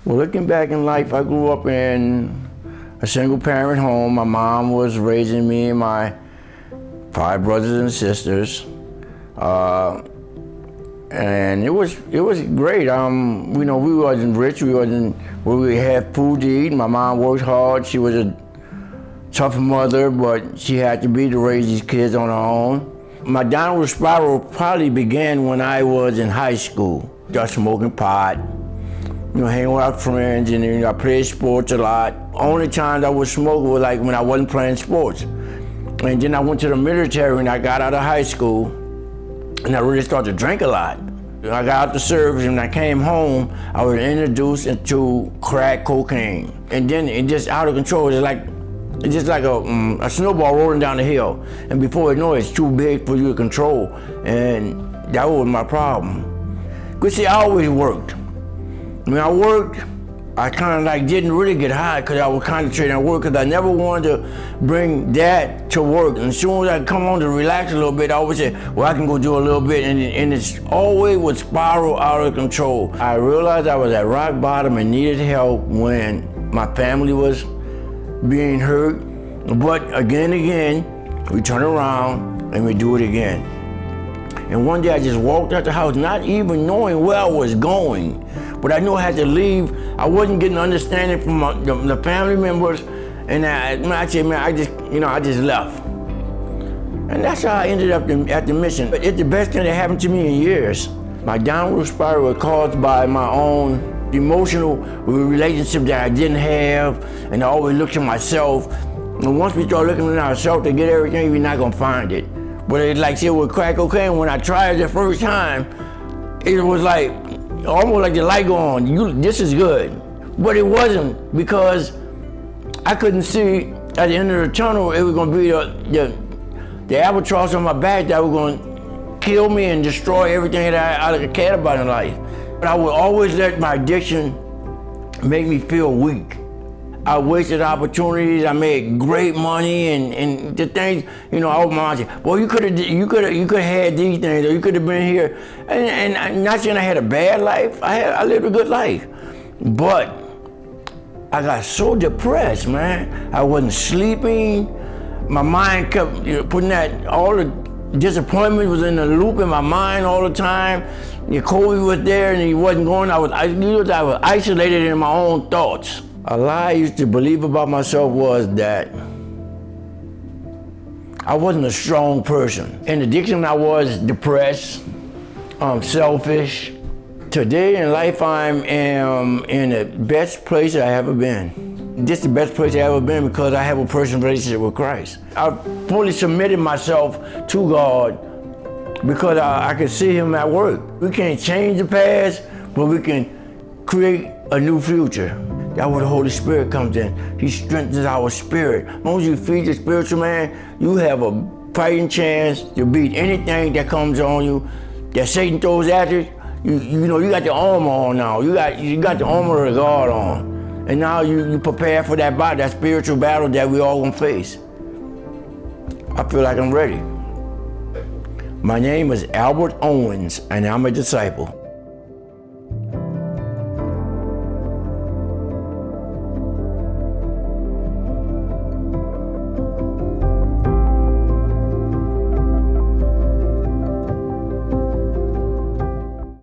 Well, looking back in life, I grew up in a single-parent home. My mom was raising me and my 5 brothers and sisters, and it was great. We wasn't rich. We had food to eat. My mom worked hard. She was a tough mother, but she had to be to raise these kids on her own. My downward spiral probably began when I was in high school. Started smoking pot, hanging with our friends, and I played sports a lot. Only times I would smoke was like when I wasn't playing sports. And then I went to the military and I got out of high school and I really started to drink a lot. I got out the service and when I came home, I was introduced into crack cocaine. And then it just out of control. It's just like a snowball rolling down the hill. And before you know it, it's too big for you to control. And that was my problem. Because see, I always worked. When I worked, I kind of didn't really get high because I was concentrating on work because I never wanted to bring that to work. And as soon as I come home to relax a little bit, I always say, well, I can go do a little bit. And it's always would spiral out of control. I realized I was at rock bottom and needed help when my family was being hurt. But again, we turn around and we do it again. And one day I just walked out the house, not even knowing where I was going. But I knew I had to leave. I wasn't getting understanding from the family members. And I said, man, I just left. And that's how I ended up at the mission. But it's the best thing that happened to me in years. My downward spiral was caused by my own emotional relationship that I didn't have. And I always looked at myself. And once we start looking at ourselves to get everything, we're not gonna find it. But it's like, say, with crack cocaine, when I tried it the first time, it was like, almost like the light go on, this is good. But it wasn't, because I couldn't see at the end of the tunnel, it was gonna be the albatross on my back that was gonna kill me and destroy everything that I cared about in life. But I would always let my addiction make me feel weak. I wasted opportunities. I made great money, and the things, I was mom, well, you could have had these things, or you could have been here. And I'm not saying I had a bad life. I lived a good life, but I got so depressed, man. I wasn't sleeping. My mind kept putting all the disappointment was in the loop in my mind all the time. COVID was there, and he wasn't going. I was isolated in my own thoughts. A lie I used to believe about myself was that I wasn't a strong person. In addiction, I was depressed, selfish. Today in life, I am in the best place I ever been. This is the best place I ever been because I have a personal relationship with Christ. I fully submitted myself to God because I could see Him at work. We can't change the past, but we can create a new future. That's where the Holy Spirit comes in. He strengthens our spirit. As long as you feed the spiritual man, you have a fighting chance to beat anything that comes on you, that Satan throws at you. You got the armor on now. You got the armor of God on. And now you prepare for that spiritual battle that we all gonna face. I feel like I'm ready. My name is Albert Owens, and I'm a disciple.